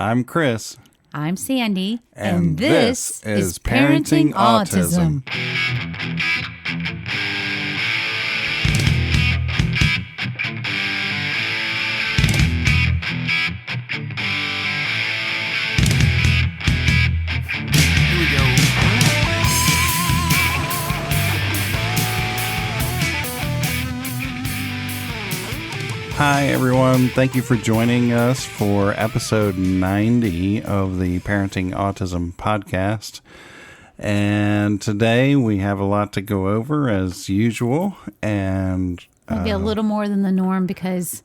I'm Chris. I'm Sandy. And this is Parenting Autism. Hi, everyone. Thank you for joining us for episode 90 of the Parenting Autism podcast. And today we have a lot to go over as usual. And maybe a little more than the norm because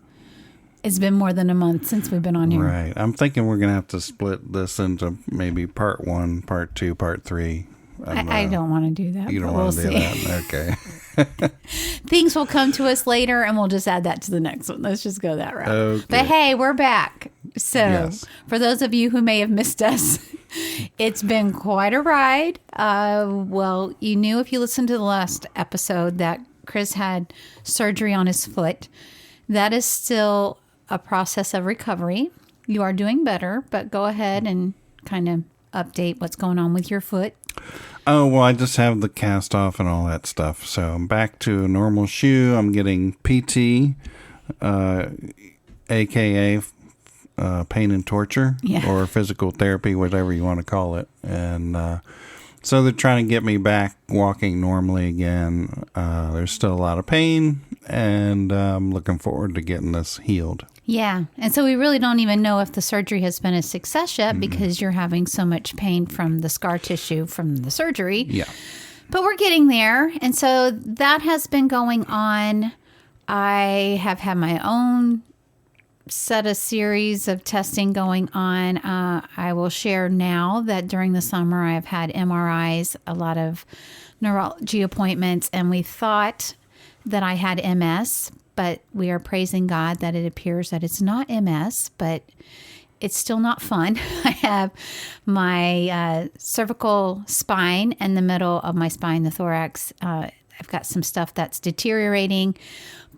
it's been more than a month since we've been on here. Right. I'm thinking we're going to have to split this into maybe part 1, part 2, part 3. I don't want to do that. You don't want to do that? Okay. Things will come to us later, and we'll just add that to the next one. Let's just go that route. Okay. But hey, we're back. So Yes. For those of you who may have missed us, it's been quite a ride. Well, you knew if you listened to the last episode that Chris had surgery on his foot. That is still a process of recovery. You are doing better, but go ahead and kind of update what's going on with your foot. Oh, well, I just have the cast off and all that stuff. So I'm back to a normal shoe. I'm getting PT, a.k.a. Pain and torture, or physical therapy, whatever you want to call it. And so they're trying to get me back walking normally again. There's still a lot of pain, and I'm looking forward to getting this healed. Yeah. And so we really don't even know if the surgery has been a success yet because you're having so much pain from the scar tissue from the surgery. Yeah. But we're getting there. And so that has been going on. I have had my own set of series of testing going on. I will share now that during the summer I've had MRIs, a lot of neurology appointments, and we thought that I had MS, but we are praising God that it appears that it's not MS, but it's still not fun. I have my cervical spine and the middle of my spine, the thorax. I've got some stuff that's deteriorating,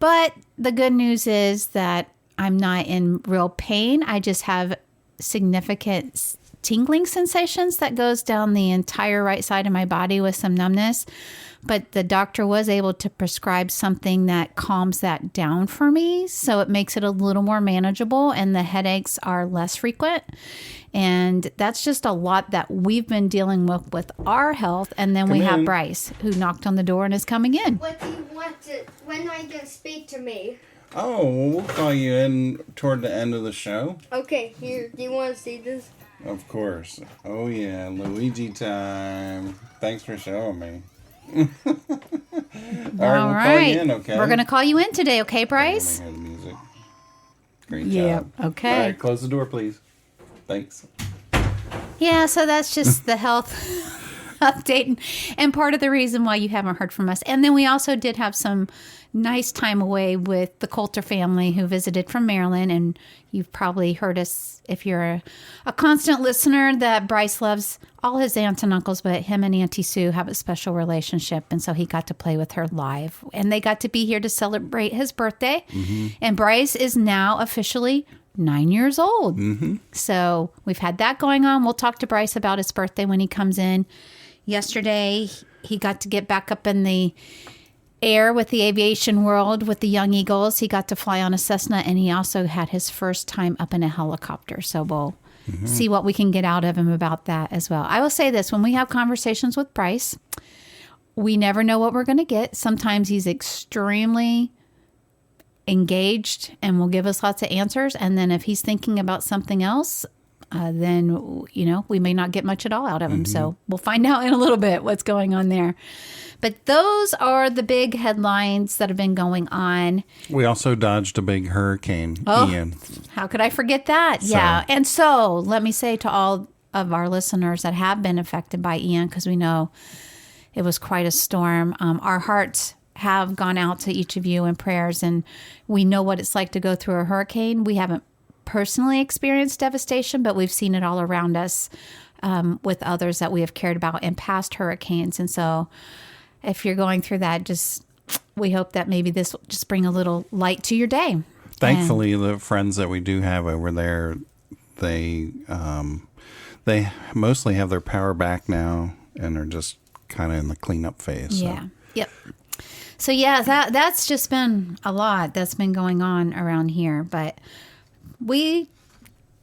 but the good news is that I'm not in real pain. I just have significant tingling sensations that goes down the entire right side of my body with some numbness. But the doctor was able to prescribe something that calms that down for me. So it makes it a little more manageable and the headaches are less frequent. And that's just a lot that we've been dealing with our health. And then we have Bryce, who knocked on the door and is coming in. What do you want to, when are you going to speak to me? Oh, well, we'll call you in toward the end of the show. Okay, here, do you want to see this? Of course. Oh, yeah, Luigi time. Thanks for showing me. All we'll call you in, okay? We're going to call you in today, okay, Bryce? Let me hear the music. Great job. Okay. All right, close the door, please. Thanks. Yeah, so that's just the health update and part of the reason why you haven't heard from us. And then we also did have some nice time away with the Colter family who visited from Maryland. And you've probably heard us, if you're a constant listener, that Bryce loves all his aunts and uncles, but him and Auntie Sue have a special relationship. And so he got to play with her live. And they got to be here to celebrate his birthday. Mm-hmm. And Bryce is now officially 9 years old. Mm-hmm. So we've had that going on. We'll talk to Bryce about his birthday when he comes in. Yesterday, he got to get back up in the air with the aviation world with the young eagles. He got to fly on a Cessna, and he also had his first time up in a helicopter. So we'll see what we can get out of him about that as well. I will say this, when we have conversations with Bryce, we never know what we're going to get. Sometimes he's extremely engaged and will give us lots of answers. And then if he's thinking about something else, then, we may not get much at all out of him. So we'll find out in a little bit what's going on there. But those are the big headlines that have been going on. We also dodged a big hurricane, Ian. How could I forget that? So. Yeah. And so let me say to all of our listeners that have been affected by Ian, because we know it was quite a storm, our hearts have gone out to each of you in prayers. And we know what it's like to go through a hurricane. We haven't personally experienced devastation, but we've seen it all around us with others that we have cared about in past hurricanes. And so if you're going through that, we hope that maybe this will just bring a little light to your day. Thankfully, the friends that we do have over there, they mostly have their power back now and are just kind of in the cleanup phase. Yeah. So. Yep. So yeah, that's just been a lot that's been going on around here, but we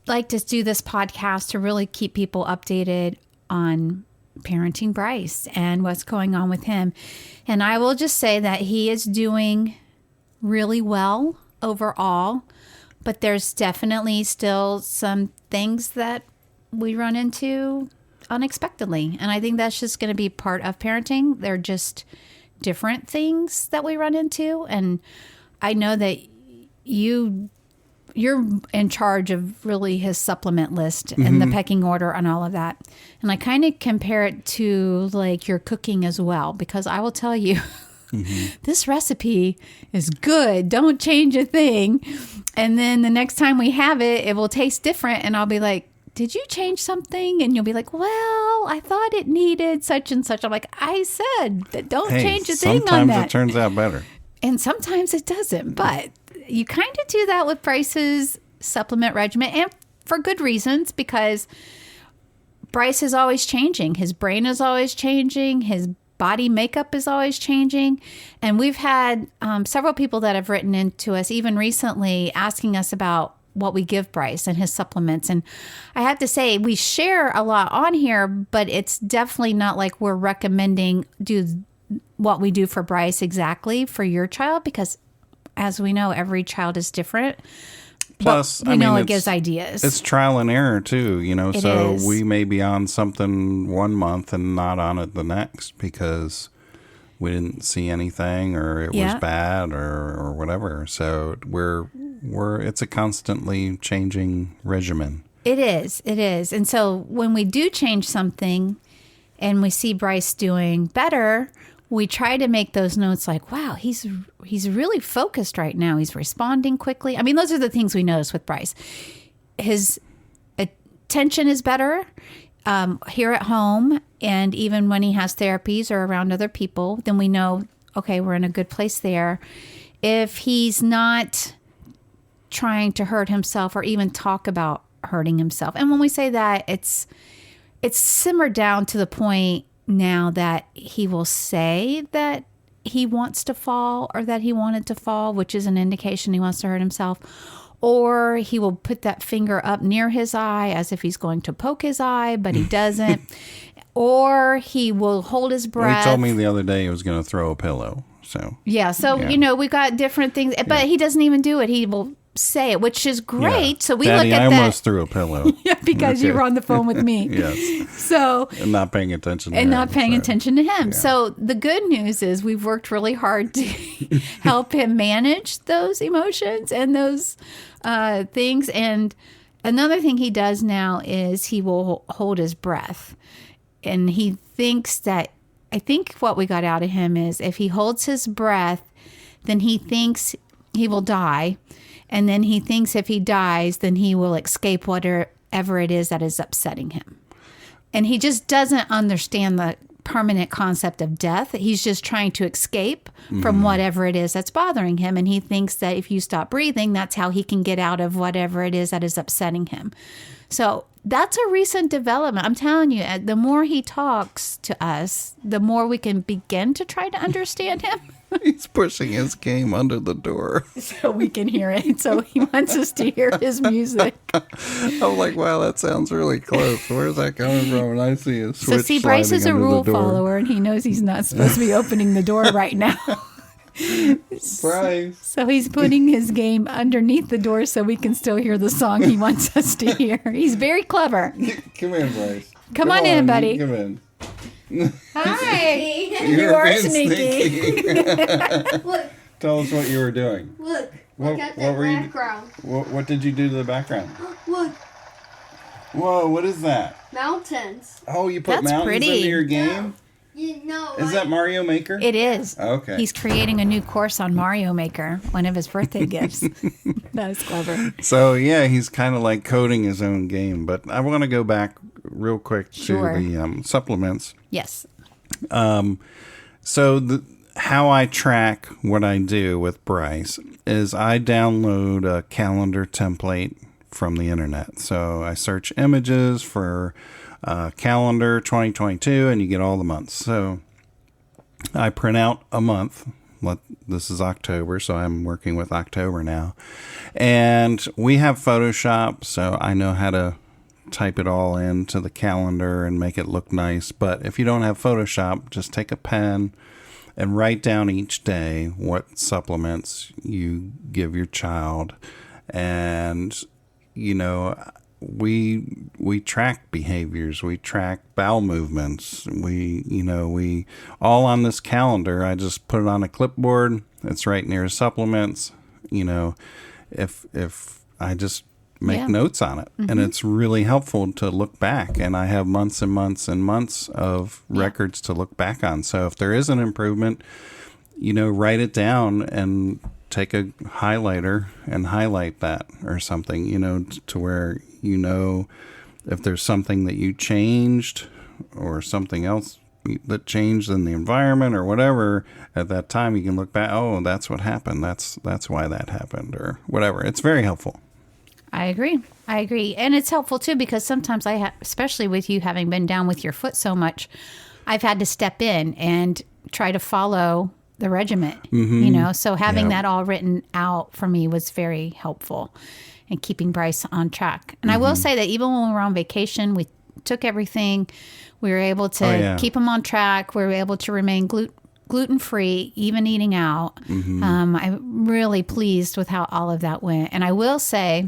like to do this podcast to really keep people updated on parenting Bryce and what's going on with him. And I will just say that he is doing really well overall, but there's definitely still some things that we run into unexpectedly. And I think that's just going to be part of parenting. They're just different things that we run into. And I know that you're in charge of really his supplement list and the pecking order and all of that. And I kind of compare it to like your cooking as well, because I will tell you, this recipe is good. Don't change a thing. And then the next time we have it, it will taste different. And I'll be like, did you change something? And you'll be like, well, I thought it needed such and such. I'm like, I said that don't change a thing on that. Sometimes it turns out better. And sometimes it doesn't. But you kind of do that with Bryce's supplement regimen, and for good reasons, because Bryce is always changing. His brain is always changing. His body makeup is always changing. And we've had several people that have written into us, even recently, asking us about what we give Bryce and his supplements. And I have to say, we share a lot on here, but it's definitely not like we're recommending do what we do for Bryce exactly for your child, because as we know, every child is different. Plus, but we know it gives ideas. It's trial and error too, It so is. we may be on something one month and not on it the next because we didn't see anything or it was bad or whatever. So it's a constantly changing regimen. It is. And so when we do change something and we see Bryce doing better, we try to make those notes like, wow, he's really focused right now. He's responding quickly. I mean, those are the things we notice with Bryce. His attention is better here at home. And even when he has therapies or around other people, then we know, okay, we're in a good place there. If he's not trying to hurt himself or even talk about hurting himself. And when we say that, it's simmered down to the point now that he will say that he wants to fall or that he wanted to fall, which is an indication he wants to hurt himself. Or he will put that finger up near his eye as if he's going to poke his eye, but he doesn't. Or he will hold his breath. Well, he told me the other day he was going to throw a pillow. So we got different things, but he doesn't even do it. He will say it, which is great. So we Daddy, look at I that. almost threw a pillow. Because you were on the phone with me. Yes. So and not paying attention to attention to him. Yeah. So the good news is we've worked really hard to help him manage those emotions and those things. And another thing he does now is he will hold his breath. And he thinks that, I think what we got out of him is if he holds his breath, then he thinks he will die. And then he thinks if he dies, then he will escape whatever it is that is upsetting him. And he just doesn't understand the permanent concept of death. He's just trying to escape from whatever it is that's bothering him. And he thinks that if you stop breathing, that's how he can get out of whatever it is that is upsetting him. So that's a recent development. I'm telling you, the more he talks to us, the more we can begin to try to understand him. He's pushing his game under the door. So we can hear it. So he wants us to hear his music. I'm like, wow, that sounds really close. Where's that coming from? And I see a switch. So see, Bryce is a rule follower, and he knows he's not supposed to be opening the door right now. Bryce. So he's putting his game underneath the door so we can still hear the song he wants us to hear. He's very clever. Come in, Bryce. Come on in, buddy. Come in. Hi. You are being sneaky. Look, Tell us what you were doing. look What- at what the were you- background. What did you do to the background? Look, Whoa, what is that? mountains. Oh, you put That's mountains pretty. into your game? You know, Is that Mario Maker? It is. Okay. He's creating a new course on Mario Maker, one of his birthday gifts. That was clever. So, yeah, he's kind of like coding his own game. But I want to go back real quick Sure. to the supplements. Yes. So how I track what I do with Bryce is I download a calendar template from the internet. So I search images for calendar 2022, and you get all the months. So I print out a month. This is October, so I'm working with October now. And we have Photoshop, so I know how to type it all into the calendar and make it look nice. But if you don't have Photoshop, just take a pen and write down each day what supplements you give your child. And, we track behaviors, we track bowel movements, we all on this calendar. I just put it on a clipboard. It's right near supplements. If I just make notes on it, and it's really helpful to look back. And I have months and months and months of records to look back on. So if there is an improvement, write it down and take a highlighter and highlight that or something, to where if there's something that you changed or something else that changed in the environment or whatever at that time, you can look back, oh, that's what happened. That's why that happened or whatever. It's very helpful. I agree. And it's helpful too, because sometimes especially with you having been down with your foot so much, I've had to step in and try to follow the regiment, so having that all written out for me was very helpful in keeping Bryce on track. And I will say that even when we were on vacation, we took everything. We were able to keep him on track. We were able to remain gluten-free, even eating out. I'm really pleased with how all of that went. And I will say,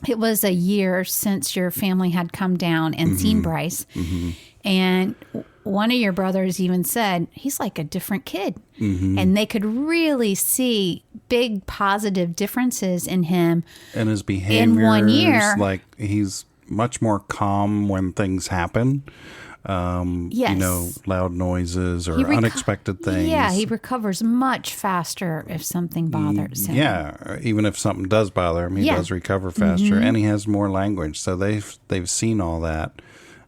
it was a year since your family had come down and seen Bryce. And one of your brothers even said, he's like a different kid. And they could really see big positive differences in him. And his behavior in 1 year. Like he's much more calm when things happen. Loud noises or unexpected things. Yeah, he recovers much faster if something bothers him. Yeah, even if something does bother him, he does recover faster, and he has more language. So they've seen all that,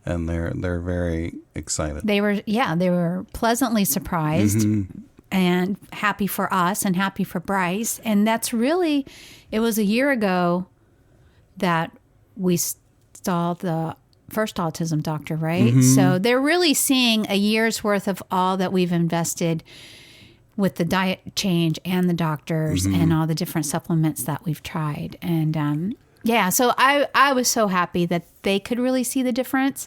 and they're very excited. They were pleasantly surprised and happy for us and happy for Bryce. And that's really, it was a year ago that we saw the first autism doctor, right? So they're really seeing a year's worth of all that we've invested with the diet change and the doctors and all the different supplements that we've tried. And so I was so happy that they could really see the difference,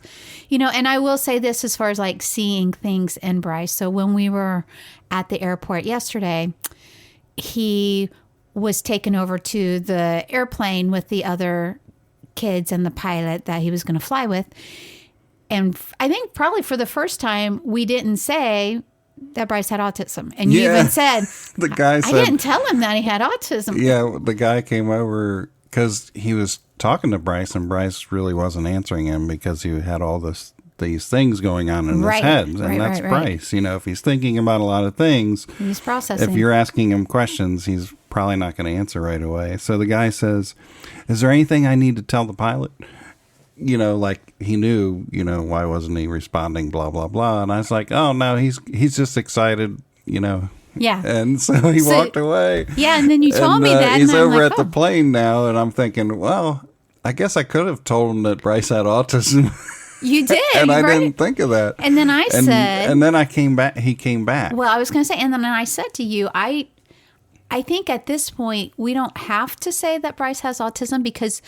and I will say this as far as like seeing things in Bryce. So when we were at the airport yesterday, he was taken over to the airplane with the other kids and the pilot that he was going to fly with. And I think probably for the first time, we didn't say that Bryce had autism. And you even said, the guy said, I didn't tell him that he had autism. Yeah, the guy came over because he was talking to Bryce, and Bryce really wasn't answering him because he had all these things going on in his head. And that's Bryce. If he's thinking about a lot of things, he's processing. If you're asking him questions, he's probably not going to answer right away. So the guy says, is there anything I need to tell the pilot? Like he knew, why wasn't he responding, blah, blah, blah. And I was like, oh, no, he's just excited, Yeah. And so he walked away. Yeah, and then you told me that. He's and over like, at the plane now, and I'm thinking, well, I guess I could have told him that Bryce had autism. You did. And I didn't think of that. And then I said. And then he came back. Well, I was going to say, and then I said to you, I think at this point, we don't have to say that Bryce has autism, because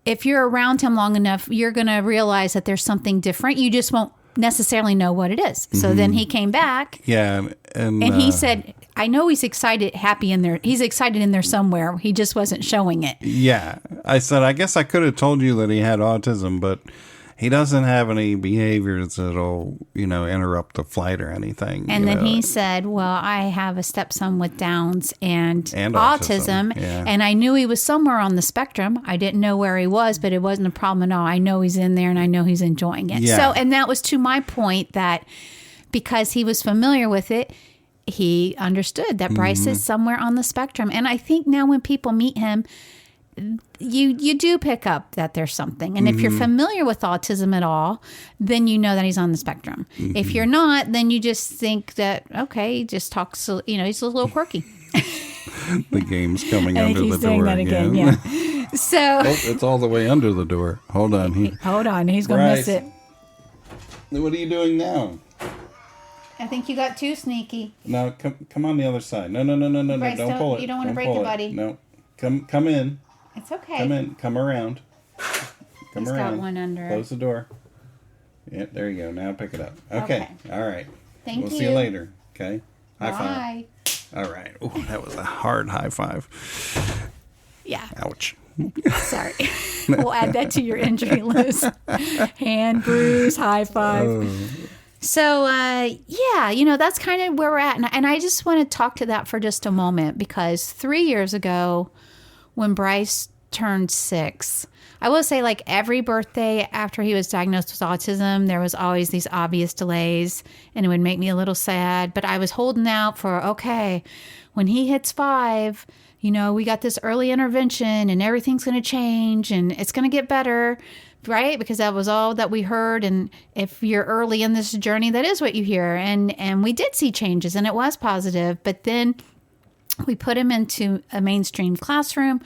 if you're around him long enough, you're going to realize that there's something different. You just won't necessarily know what it is. So then he came back. Yeah. And he said, I know he's excited, happy in there. He's excited in there somewhere. He just wasn't showing it. Yeah. I said, I guess I could have told you that he had autism, but he doesn't have any behaviors that'll, interrupt the flight or anything. And then he said, well, I have a stepson with Downs and autism. Yeah. And I knew he was somewhere on the spectrum. I didn't know where he was, but it wasn't a problem at all. I know he's in there and I know he's enjoying it. Yeah. So, and that was to my point, that because he was familiar with it, he understood that Bryce is somewhere on the spectrum. And I think now when people meet him, you do pick up that there's something. And if you're familiar with autism at all, then you know that he's on the spectrum. If you're not, then you just think that, okay, he just talks, he's a little quirky. The game's coming under the door doing that again. Yeah. So it's all the way under the door. Hold on. hold on, he's gonna miss Bryce. it. What are you doing now? I think you got too sneaky. No, come on the other side. No, Bryce, don't pull it. you don't want to break pull it, buddy. No, come in. It's okay. Come in. Come around. Come He's around. got one under. Close the door. Yeah, there you go. Now pick it up. Okay. All right. Thank We'll you. see you later. Okay. High Bye. five. All right. Oh, that was a hard high five. Yeah. Ouch. Sorry. We'll add that to your injury list. Hand bruise, high five. So, yeah, that's kind of where we're at. And I just want to talk to that for just a moment because 3 years ago, when Bryce turned 6, I will say like every birthday after he was diagnosed with autism, there was always these obvious delays and it would make me a little sad. But I was holding out for, okay, when he hits 5, we got this early intervention and everything's going to change and it's going to get better, right? Because that was all that we heard. And if you're early in this journey, that is what you hear. And we did see changes and it was positive. But then we put him into a mainstream classroom.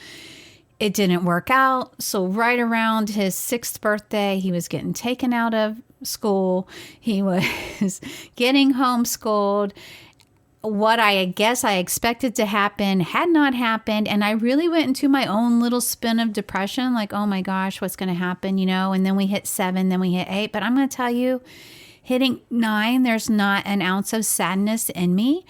It didn't work out. So right around his 6th birthday, he was getting taken out of school. He was getting homeschooled. What I guess I expected to happen had not happened. And I really went into my own little spin of depression, like, oh my gosh, what's going to happen, And then we hit 7, then we hit 8. But I'm going to tell you, hitting 9, there's not an ounce of sadness in me.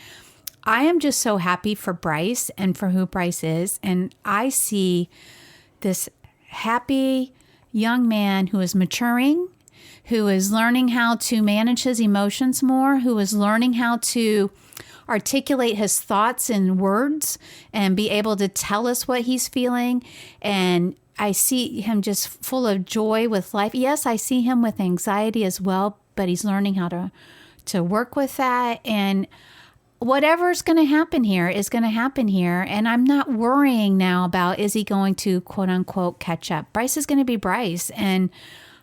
I am just so happy for Bryce and for who Bryce is. And I see this happy young man who is maturing, who is learning how to manage his emotions more, who is learning how to articulate his thoughts in words and be able to tell us what he's feeling. And I see him just full of joy with life. Yes, I see him with anxiety as well, but he's learning how to work with that. And whatever's going to happen here is going to happen here. And I'm not worrying now about, is he going to quote unquote catch up? Bryce is going to be Bryce. And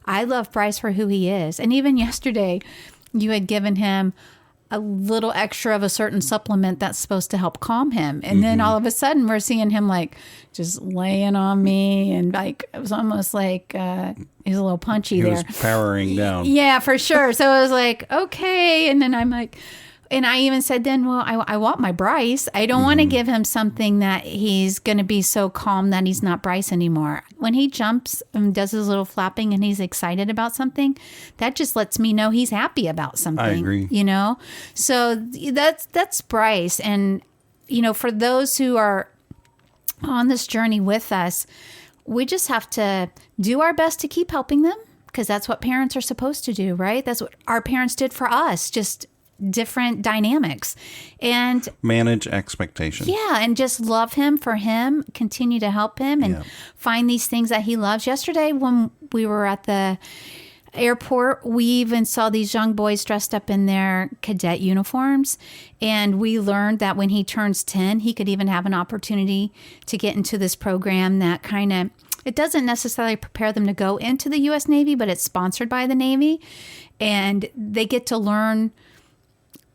I love Bryce for who he is. And even yesterday, you had given him a little extra of a certain supplement that's supposed to help calm him. And then all of a sudden we're seeing him like just laying on me. And like, it was almost like, he's a little punchy there. He was powering down. Yeah, for sure. So I was like, okay. And then I'm like, and I even said then, well, I want my Bryce. I don't want to give him something that he's going to be so calm that he's not Bryce anymore. When he jumps and does his little flapping and he's excited about something, that just lets me know he's happy about something. I agree. So that's Bryce. And, for those who are on this journey with us, we just have to do our best to keep helping them because that's what parents are supposed to do, right? That's what our parents did for us, just different dynamics and manage expectations. Yeah. And just love him for him, continue to help him and find these things that he loves. Yesterday, when we were at the airport, we even saw these young boys dressed up in their cadet uniforms. And we learned that when he turns 10, he could even have an opportunity to get into this program that it doesn't necessarily prepare them to go into the U.S. Navy, but it's sponsored by the Navy. And they get to learn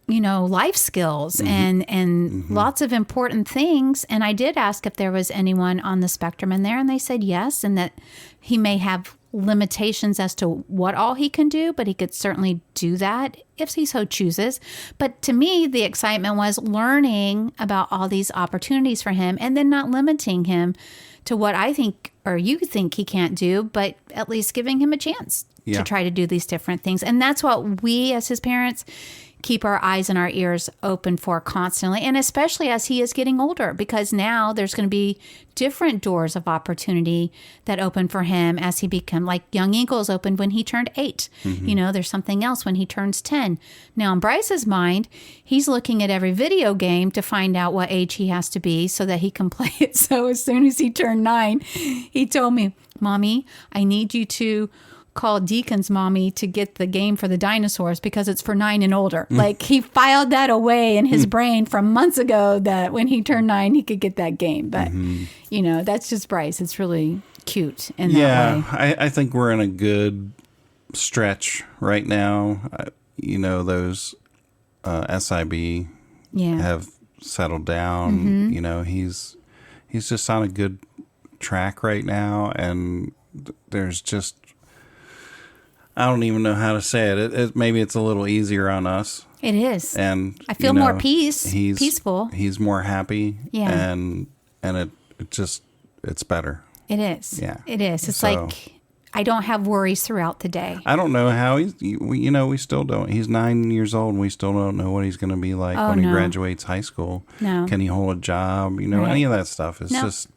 life skills and lots of important things. And I did ask if there was anyone on the spectrum in there, and they said yes, and that he may have limitations as to what all he can do, but he could certainly do that if he so chooses. But to me, the excitement was learning about all these opportunities for him and then not limiting him to what I think or you think he can't do, but at least giving him a chance to try to do these different things. And that's what we as his parents keep our eyes and our ears open for constantly, and especially as he is getting older, because now there's going to be different doors of opportunity that open for him as he become like Young Eagles opened when he turned 8. There's something else when he turns 10. Now in Bryce's mind, he's looking at every video game to find out what age he has to be so that he can play it. So as soon as he turned 9, he told me, Mommy, I need you to call Deacon's mommy to get the game for the dinosaurs because it's for 9 and older. Like he filed that away in his brain from months ago that when he turned 9, he could get that game. But, that's just Bryce. It's really cute in that way. I think we're in a good stretch right now. Those SIB have settled down. He's just on a good track right now, and there's just, I don't even know how to say it. Maybe it's a little easier on us. It is. And I feel more peaceful. He's more happy. Yeah. And it's better. It is. Yeah. It is. It's like I don't have worries throughout the day. I don't know how we still don't. He's 9 years old, and we still don't know what he's going to be like when he graduates high school. No. Can he hold a job? Any of that stuff. It's just,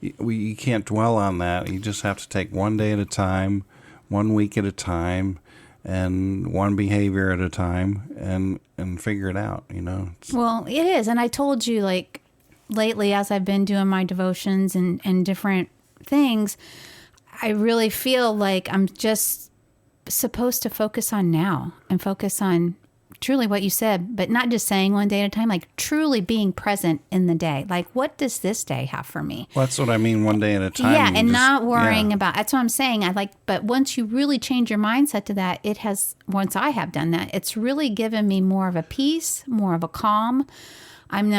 you can't dwell on that. You just have to take one day at a time, 1 week at a time, and one behavior at a time, and figure it out, Well, it is. And I told you, like, lately, as I've been doing my devotions and different things, I really feel like I'm just supposed to focus on now and focus on truly what you said, but not just saying one day at a time, like truly being present in the day. Like, what does this day have for me? Well, that's what I mean, one day at a time. Yeah, and not worrying about, that's what I'm saying. But once you really change your mindset to that, once I have done that, it's really given me more of a peace, more of a calm. I'm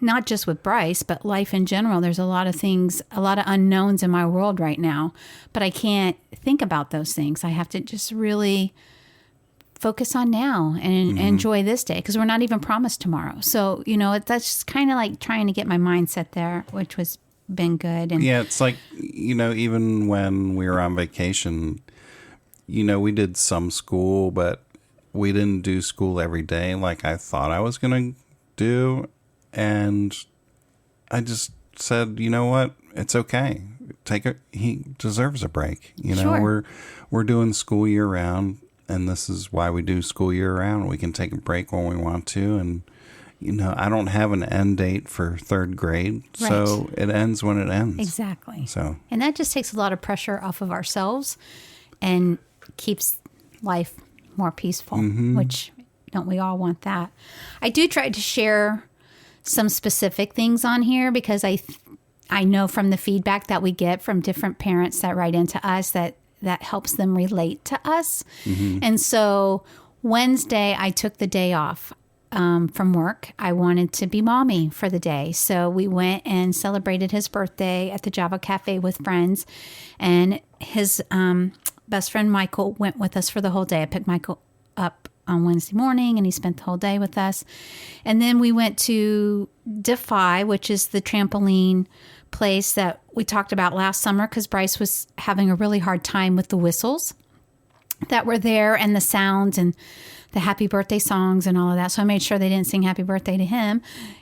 not just with Bryce, but life in general. There's a lot of things, a lot of unknowns in my world right now, but I can't think about those things. I have to just really focus on now and enjoy this day, because we're not even promised tomorrow. So, that's just kind of like trying to get my mindset there, which was been good. And yeah, it's like, even when we were on vacation, we did some school, but we didn't do school every day like I thought I was going to do. And I just said, you know what? It's okay. He deserves a break. Sure. We're doing school year round, and this is why we do school year round. We can take a break when we want to. And, I don't have an end date for third grade. Right. So it ends when it ends. Exactly. So, and that just takes a lot of pressure off of ourselves and keeps life more peaceful, which don't we all want that? I do try to share some specific things on here, because I know from the feedback that we get from different parents that write into us that helps them relate to us. And so Wednesday, I took the day off from work. I wanted to be mommy for the day. So we went and celebrated his birthday at the Java Cafe with friends. And his best friend, Michael, went with us for the whole day. I picked Michael up on Wednesday morning, and he spent the whole day with us. And then we went to Defy, which is the trampoline place that we talked about last summer, because Bryce was having a really hard time with the whistles that were there and the sounds and the happy birthday songs and all of that. So I made sure they didn't sing happy birthday to him.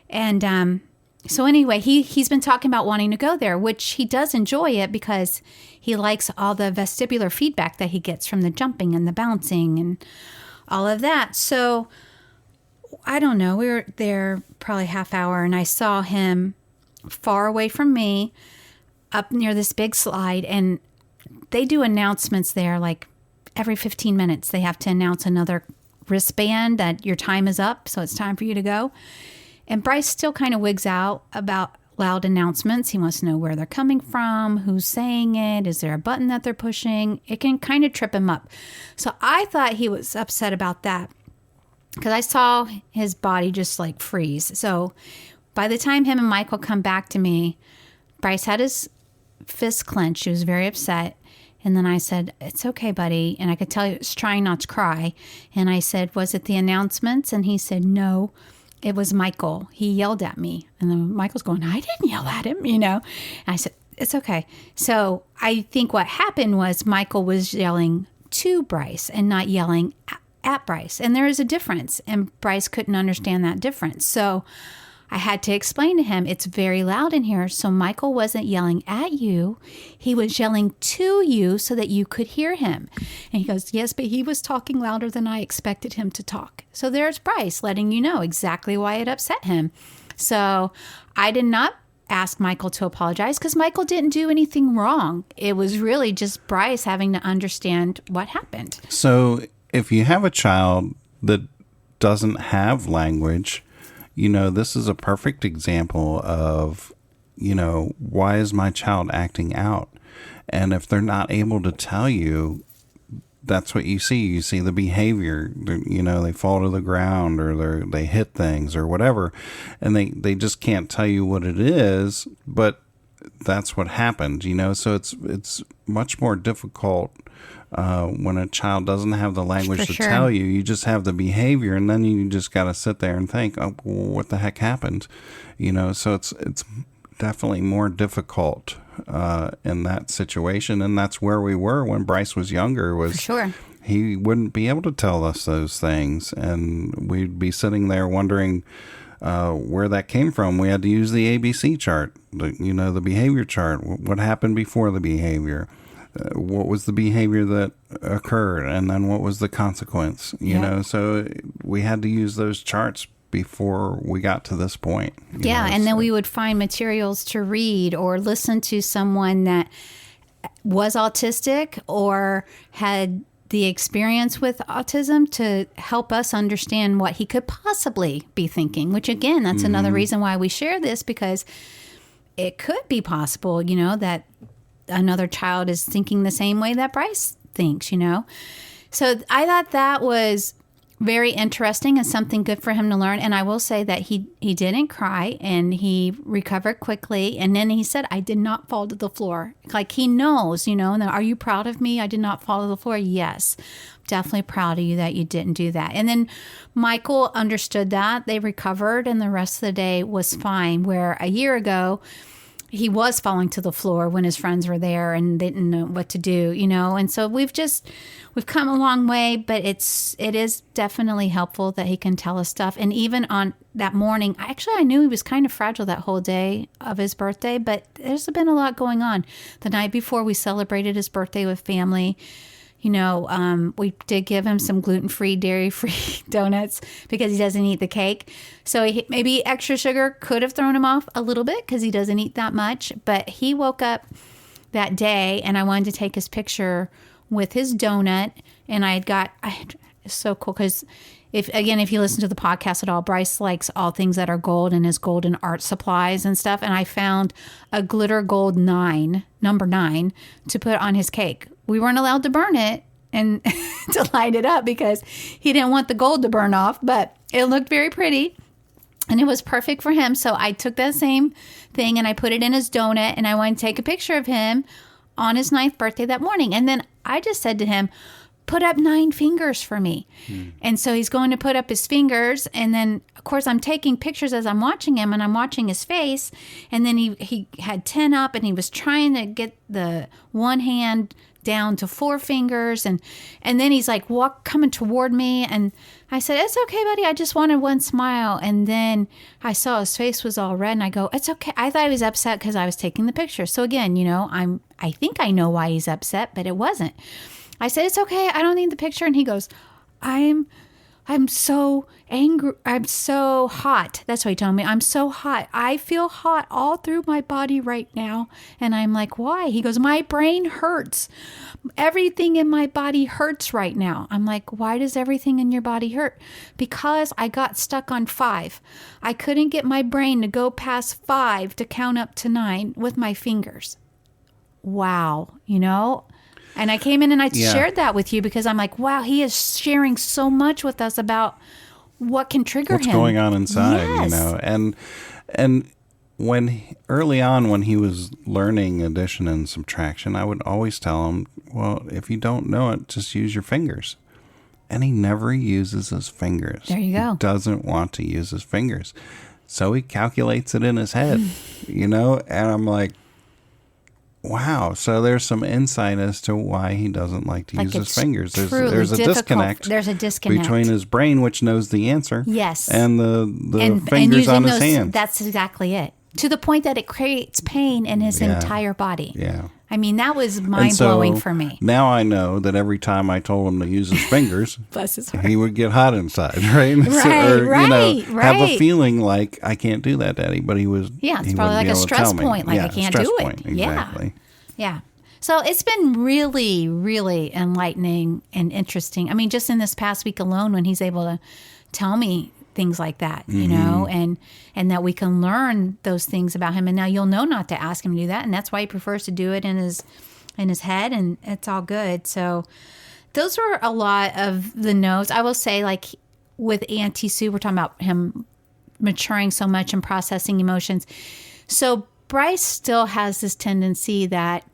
And so anyway, he's been talking about wanting to go there, which he does enjoy it because he likes all the vestibular feedback that he gets from the jumping and the bouncing and all of that. So I don't know. We were there probably half hour, and I saw him far away from me up near this big slide. And they do announcements there, like every 15 minutes. They have to announce another wristband that your time is up, so it's time for you to go. And Bryce still kind of wigs out about loud announcements. He wants to know where they're coming from, who's saying it, is there a button that they're pushing? It can kind of trip him up. So I thought he was upset about that, because I saw his body just like freeze. So by the time him and Michael come back to me, Bryce had his fist clenched. He was very upset. And then I said, "It's okay, buddy." And I could tell he was trying not to cry. And I said, "Was it the announcements?" And he said, "No. It was Michael. He yelled at me." And then Michael's going, "I didn't yell at him, And I said, "It's okay." So I think what happened was Michael was yelling to Bryce and not yelling at Bryce. And there is a difference. And Bryce couldn't understand that difference. So I had to explain to him, it's very loud in here. So Michael wasn't yelling at you. He was yelling to you so that you could hear him. And he goes, "Yes, but he was talking louder than I expected him to talk." So there's Bryce letting you know exactly why it upset him. So I did not ask Michael to apologize, because Michael didn't do anything wrong. It was really just Bryce having to understand what happened. So if you have a child that doesn't have language, this is a perfect example of, why is my child acting out? And if they're not able to tell you, that's what you see. You see the behavior, they fall to the ground, or they hit things or whatever, and they just can't tell you what it is. But that's what happened, So it's much more difficult when a child doesn't have the language to tell you. You just have the behavior, and then you just got to sit there and think, oh, well, what the heck happened? So it's definitely more difficult in that situation, and that's where we were when Bryce was younger. He wouldn't be able to tell us those things, and we'd be sitting there wondering where that came from. We had to use the ABC chart, the behavior chart. What happened before the behavior? What was the behavior that occurred? And then what was the consequence? So we had to use those charts before we got to this point. And then we would find materials to read or listen to someone that was autistic or had the experience with autism to help us understand what he could possibly be thinking, which again, that's another reason why we share this, because it could be possible, that another child is thinking the same way that Bryce thinks, So I thought that was very interesting and something good for him to learn. And I will say that he didn't cry and he recovered quickly. And then he said, I did not fall to the floor. Like he knows, and are you proud of me? I did not fall to the floor. Yes, definitely proud of you that you didn't do that. And then Michael understood that. They recovered and the rest of the day was fine. Where a year ago, he was falling to the floor when his friends were there and they didn't know what to do, And so we've come a long way, but it is definitely helpful that he can tell us stuff. And even on that morning, I knew he was kind of fragile that whole day of his birthday, but there's been a lot going on. The night before, we celebrated his birthday with family. We did give him some gluten-free, dairy-free donuts because he doesn't eat the cake. So maybe extra sugar could have thrown him off a little bit because he doesn't eat that much. But he woke up that day and I wanted to take his picture with his donut. And it's so cool because if you listen to the podcast at all, Bryce likes all things that are gold and his golden art supplies and stuff. And I found a glitter gold number 9 to put on his cake. We weren't allowed to burn it and to light it up because he didn't want the gold to burn off, but it looked very pretty and it was perfect for him. So I took that same thing and I put it in his donut and I wanted to take a picture of him on his 9th birthday that morning. And then I just said to him, put up 9 fingers for me. And so he's going to put up his fingers. And then, of course, I'm taking pictures as I'm watching him and I'm watching his face. And then he had 10 up and he was trying to get the one hand down to 4 fingers. And then he's like coming toward me. And I said, it's okay, buddy. I just wanted one smile. And then I saw his face was all red and I go, it's okay. I thought he was upset because I was taking the picture. So again, I think I know why he's upset, but it wasn't. I said, it's okay. I don't need the picture. And he goes, I'm so angry. I'm so hot. That's what he told me. I'm so hot. I feel hot all through my body right now. And I'm like, why? He goes, my brain hurts. Everything in my body hurts right now. I'm like, why does everything in your body hurt? Because I got stuck on 5. I couldn't get my brain to go past 5 to count up to 9 with my fingers. Wow. And I came in and I shared that with you because I'm like, wow, he is sharing so much with us about what can trigger what's him. going on inside, Yes. And early on when he was learning addition and subtraction, I would always tell him, well, if you don't know it, just use your fingers. And he never uses his fingers. There you go. He doesn't want to use his fingers. So he calculates it in his head, and I'm like, wow. So there's some insight as to why he doesn't like to use his fingers. There's a disconnect. There's a disconnect between his brain, which knows the answer, yes, and the fingers on his hand. That's exactly it. To the point that it creates pain in his entire body. Yeah. I mean, that was mind-blowing for me. Now I know that every time I told him to use his fingers, bless his heart, he would get hot inside, right? Right. Have a feeling like, I can't do that, Daddy. But he was. Yeah, it's probably like a stress point, like I can't do it. Exactly. Yeah. So it's been really, really enlightening and interesting. I mean, just in this past week alone, when he's able to tell me things like that, and that we can learn those things about him. And now you'll know not to ask him to do that. And that's why he prefers to do it in his head, and it's all good. So those were a lot of the notes. I will say, like with Auntie Sue, we're talking about him maturing so much and processing emotions. So Bryce still has this tendency that,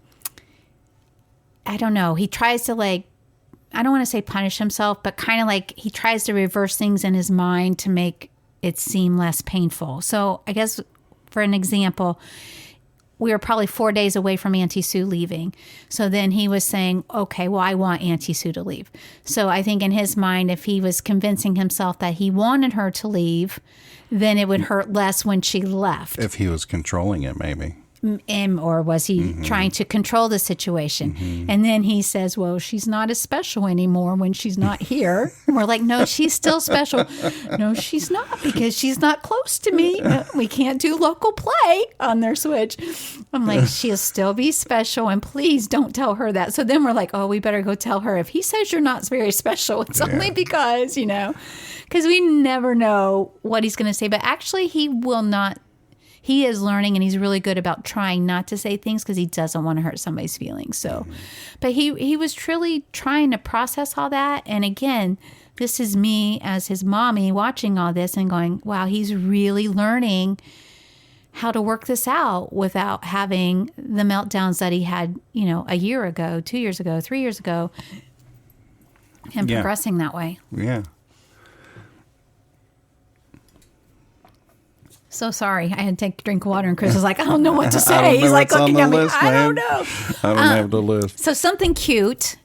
I don't know, he tries to like, I don't want to say punish himself, but kind of like he tries to reverse things in his mind to make it seem less painful. So I guess for an example, we were probably 4 days away from Auntie Sue leaving. So then he was saying, okay, well, I want Auntie Sue to leave. So I think in his mind, if he was convincing himself that he wanted her to leave, then it would hurt less when she left. If he was controlling it, maybe. Or was he trying to control the situation? And then he says, well, she's not as special anymore when she's not here. And we're like, no, she's still special. No, she's not, because she's not close to me. We can't do local play on their Switch. I'm like, she'll still be special, and please don't tell her that. So then we're like, oh, we better go tell her. If he says you're not very special, it's only because, because we never know what he's going to say. But actually, he will not. He is learning, and he's really good about trying not to say things because he doesn't want to hurt somebody's feelings. So, but he was truly trying to process all that. And again, this is me as his mommy watching all this and going, wow, he's really learning how to work this out without having the meltdowns that he had, a year ago, 2 years ago, 3 years ago, and progressing that way. Yeah. So sorry. I had to take a drink of water, and Chris was like, I don't know what to say. He's like looking at me. I don't know. I don't have the list. So something cute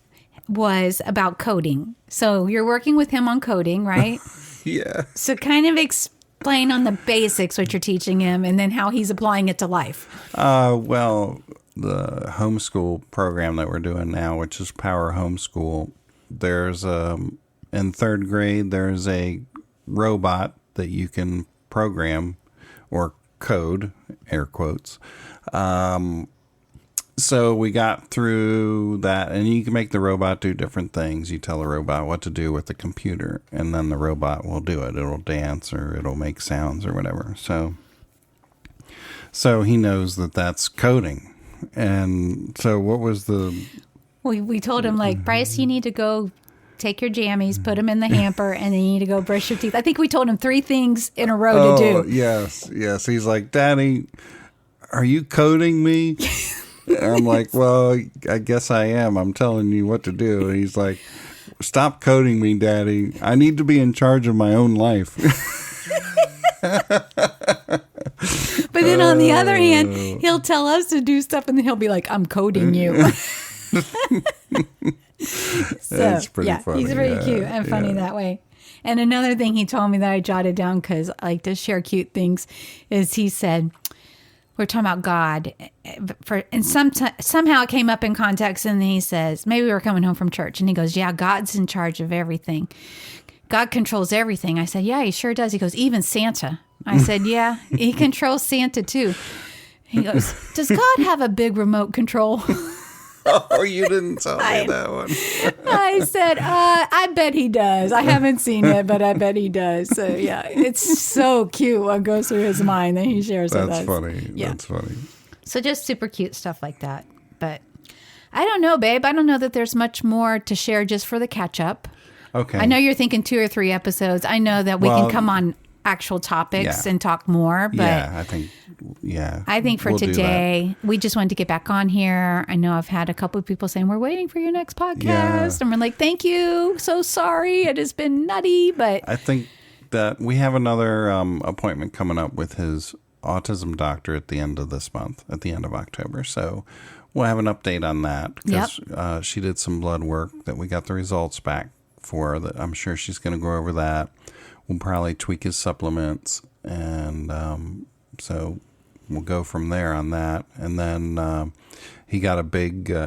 was about coding. So you're working with him on coding, right? Yeah. So kind of explain on the basics what you're teaching him, and then how he's applying it to life. Well, the homeschool program that we're doing now, which is Power Homeschool, there's in third grade, there's a robot that you can program or code, air quotes. So we got through that, and you can make the robot do different things. You tell the robot what to do with the computer, and then the robot will do it. It'll dance, or it'll make sounds, or whatever. So he knows that that's coding. And so what was the... We told him, like, Bryce, you need to go take your jammies, put them in the hamper, and then you need to go brush your teeth. I think we told him 3 things in a row to do. Yes. He's like, Daddy, are you coding me? And I'm like, well, I guess I am. I'm telling you what to do. And he's like, stop coding me, Daddy. I need to be in charge of my own life. But then on the other hand, he'll tell us to do stuff, and then he'll be like, I'm coding you. So, that's pretty funny. He's very cute and funny that way. And another thing he told me that I jotted down, because I like to share cute things, is he said, we're talking about God, and somehow it came up in context, and then he says, maybe we were coming home from church, and he goes, yeah, God's in charge of everything. God controls everything. I said, yeah, he sure does. He goes, even Santa. I said, yeah, he controls Santa too. He goes, does God have a big remote control? Oh, you didn't tell me that one. I said, I bet he does. I haven't seen it, but I bet he does. So, yeah, it's so cute what goes through his mind that he shares with us. That's funny. Yeah. That's funny. So just super cute stuff like that. But I don't know, babe. I don't know that there's much more to share just for the catch-up. Okay. I know you're thinking 2 or 3 episodes. I know that we can come on actual topics and talk more, but I think for today we just wanted to get back on here. I know I've had a couple of people saying we're waiting for your next podcast, and we're like, thank you, so sorry, it has been nutty, but I think that we have another appointment coming up with his autism doctor at the end of this month, at the end of October, so we'll have an update on that, because she did some blood work that we got the results back for, that I'm sure she's going to go over that. We'll probably tweak his supplements, and so we'll go from there on that. And then he got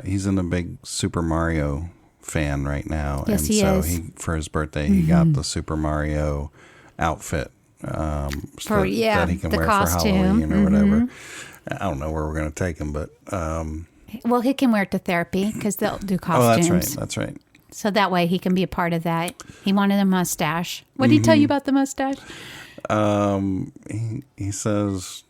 he's in a big Super Mario fan right now. Yes, and he so is. For his birthday, he got the Super Mario outfit that he can wear costume. for Halloween or whatever. I don't know where we're going to take him, but... well, he can wear it to therapy, because they'll do costumes. Oh, that's right. So that way he can be a part of that. He wanted a mustache. What did he tell you about the mustache? He says,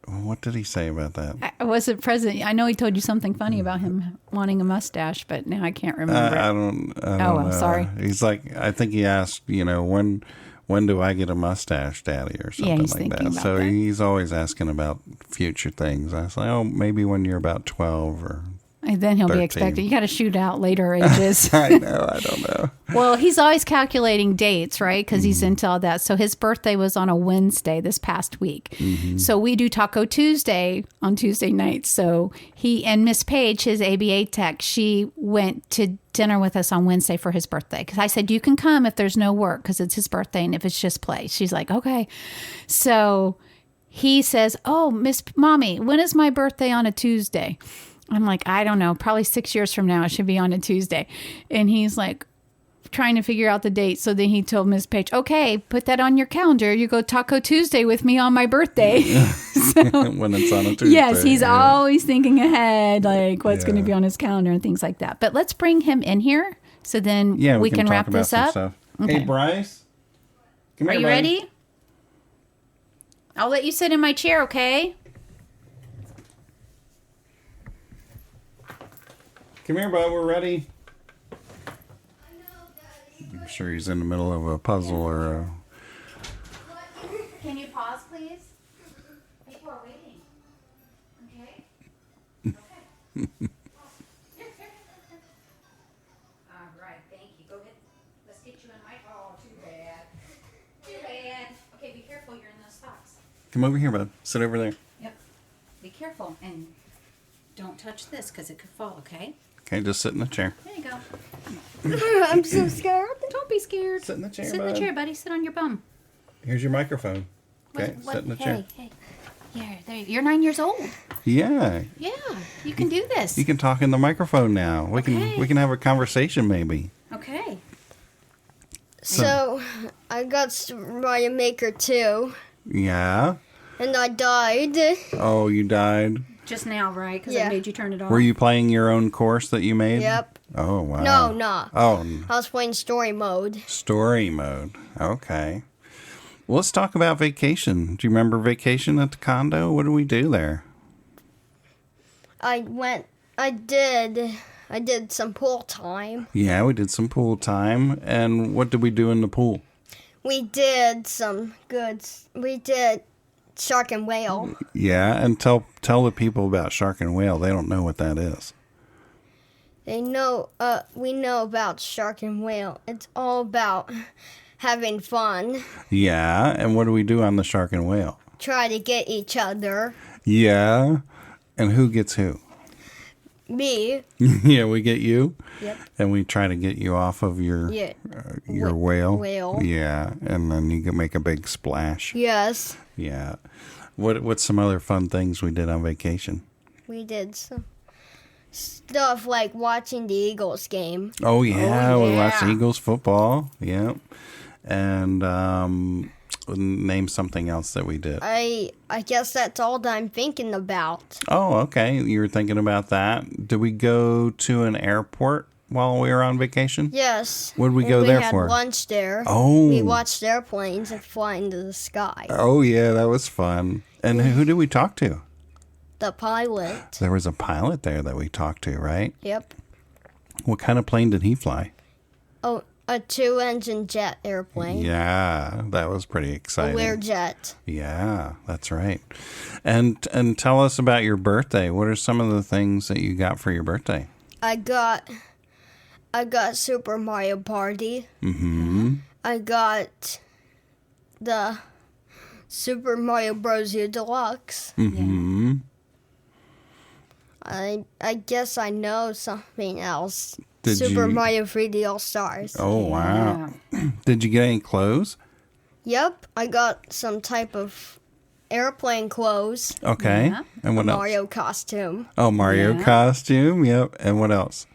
what did he say about that? I wasn't present. I know he told you something funny about him wanting a mustache, but now I can't remember. I don't know. Sorry. He's like, I think he asked, when when do I get a mustache, Daddy, or something he's like thinking that. about So that. he's always asking about future things. I was like, oh, maybe when you're about 12 or And then he'll 13. be expected. You got to shoot out later ages. I know, I don't know. Well, he's always calculating dates, right? Because he's into all that. So his birthday was on a Wednesday this past week. So we do Taco Tuesday on Tuesday nights. So he and Miss Page, his ABA tech, she went to dinner with us on Wednesday for his birthday. Because I said, you can come if there's no work because it's his birthday and if it's just play. She's like, okay. So he says, oh, Miss Mommy, when is my birthday on a Tuesday? I'm like, I don't know, probably 6 years from now, it should be on a Tuesday. And he's like trying to figure out the date. So then he told Miss Page, okay, put that on your calendar. You go Taco Tuesday with me on my birthday. When it's on a Tuesday. Yes, he's always thinking ahead, like what's going to be on his calendar and things like that. But let's bring him in here so then we can talk wrap about this some up. stuff. Okay. Hey, Bryce. Come Are here, you buddy. ready? I'll let you sit in my chair, okay? Come here, bud. We're ready. I'm sure he's in the middle of a puzzle or a... Can you pause, please? People are waiting. Okay? Okay. All right, thank you. Go ahead. Let's get you in my... Oh, too bad. Too bad. Okay, be careful. You're in those socks. Come over here, bud. Sit over there. Yep. Be careful and don't touch this because it could fall, okay? Okay, just sit in the chair. There you go. I'm so scared. Don't be scared. Sit in the chair, Sit in bud. the chair, buddy. Sit on your bum. Here's your microphone. Okay, What- sit in the hey, chair. Hey, Here, there. You're 9 years old. Yeah, Yeah, you can do this. you can talk in the microphone now. We Okay. can have a conversation maybe. Okay. So, I got Super Mario Maker 2, Yeah. and I died. Oh, you died. Just now, right? Because Yeah. I made you turn it off. Were you playing your own course that you made? Yep. Oh, wow. No, no. Oh, I was playing story mode. story mode. Okay. Well, let's talk about vacation. Do you remember vacation at the condo? What did we do there? I did some pool time. Yeah, we did some pool time. And what did we do in the pool? We did shark and whale. Yeah, and tell the people about shark and whale. They don't know what that is. We know about shark and whale. It's all about having fun. Yeah, and what do we do on the shark and whale? Try to get each other. Yeah, and who gets who? Me. Yeah, we get you. Yep. And we try to get you off of your Yeah. whale. Whale. Yeah, and then you can make a big splash. Yes. Yeah. What's some other fun things we did on vacation? We did some stuff like watching the Eagles game. Oh yeah, we watched yeah. Eagles football. Yeah, and name something else that we did. I guess that's all that I'm thinking about. Oh, okay. You were thinking about that. Did we go to an airport while we were on vacation? Yes. What did we go And there we had for? lunch there. Oh. We watched airplanes and fly into the sky. Oh yeah, that was fun. And who did we talk to? The pilot. There was a pilot there that we talked to, right? Yep. What kind of plane did he fly? Oh, a 2-engine jet airplane. Yeah, that was pretty A exciting. Learjet. Yeah, that's right. And tell us about your birthday. What are some of the things that you got for your birthday? I got Super Mario Party. Mm-hmm. I got the Super Mario Bros. U Deluxe. Mm-hmm. I guess I know something else. Did Super you- Mario 3D All Stars. Oh, wow. Did you get any clothes? Yep, I got some type of airplane clothes. Okay. Yeah. And what else? Mario costume. Oh, Mario Yeah. costume. Yep. And what else?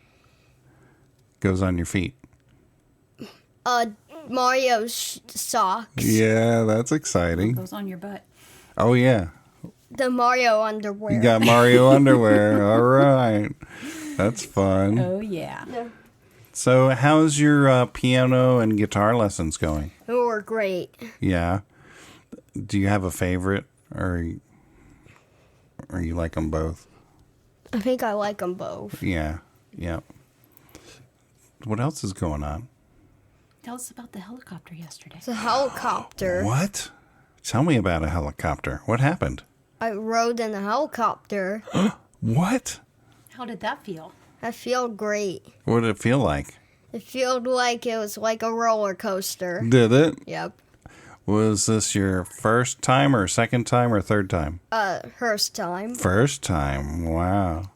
Goes on your feet. Mario socks. Yeah, that's exciting. Goes on your butt. Oh, yeah. The Mario underwear. You got Mario underwear. All right. That's fun. Oh, yeah. So, how's your piano and guitar lessons going? They were great. Yeah. Do you have a favorite, or you like them both? I think I like them both. Yeah. Yeah. What else is going on? Tell us about the helicopter yesterday. It's a helicopter. What? Tell me about a helicopter. What happened? I rode in a helicopter. What? How did that feel? I feel great. What did it feel like? It felt like it was like a roller coaster. Did it? Yep. Was this your first time or second time or third time? First time. First time. Wow.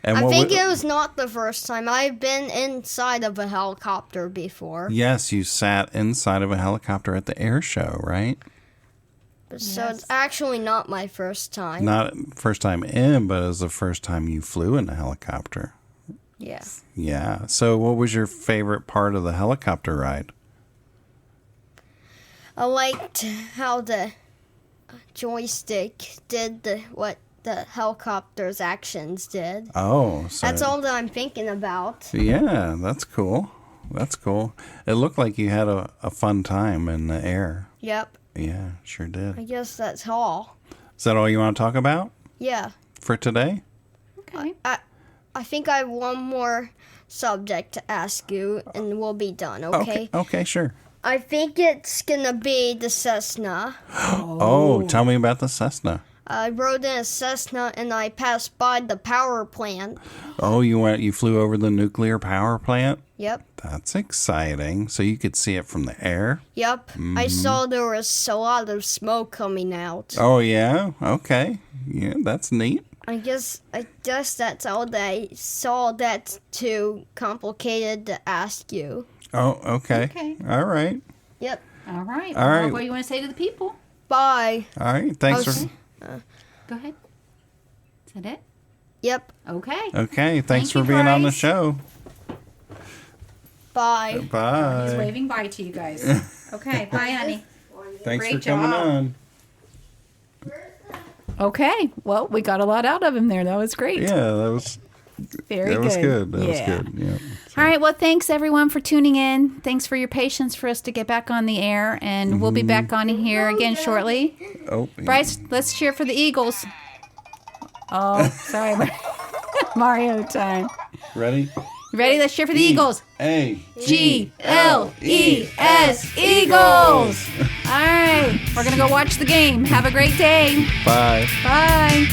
And I think it was not the first time. I've been inside of a helicopter before. Yes, you sat inside of a helicopter at the air show, right? So it's actually not my first time. Not first time in, but it was the first time you flew in a helicopter. Yeah. Yeah. So what was your favorite part of the helicopter ride? I liked how the joystick did what the helicopter's actions did. Oh, so That's all that I'm thinking about. yeah, that's cool. That's cool. It looked like you had a fun time in the air. Yep. Yeah, sure did. I guess that's all. Is that all you want to talk about Yeah. for today? Okay. I think I have one more subject to ask you, and we'll be done, okay? Okay, sure. I think it's gonna be the Cessna. Oh, tell me about the Cessna. I rode in a Cessna, and I passed by the power plant. Oh, you flew over the nuclear power plant? Yep. That's exciting. So you could see it from the air? Yep. I saw there was a lot of smoke coming out. Oh, yeah? Okay. Yeah, that's neat. I guess that's all that I saw. That's too complicated to ask you. Oh, okay. Okay. All right. Yep. All right. All right. What do you want to say to the people? Bye. All right. Thanks Okay. Go ahead. Is that it? Yep. Okay. Okay. Thanks Thank for you, being on the Bryce. show. Bye. He's Bye. waving bye to you guys. Okay. Bye, honey. Thanks Great for coming job. on. Okay. Well, we got a lot out of him there. That was great. Yeah, that was Very good. good. That was good. Yeah. All right. Well, thanks everyone for tuning in. Thanks for your patience for us to get back on the air, and we'll be back on here again shortly. Oh, Bryce, let's cheer for the Eagles. Oh, sorry, Mario time. ready? You ready? Let's cheer for the Eagles. A-G-L-E-S. Eagles. All right. We're gonna go watch the game. Have a great day. Bye. Bye.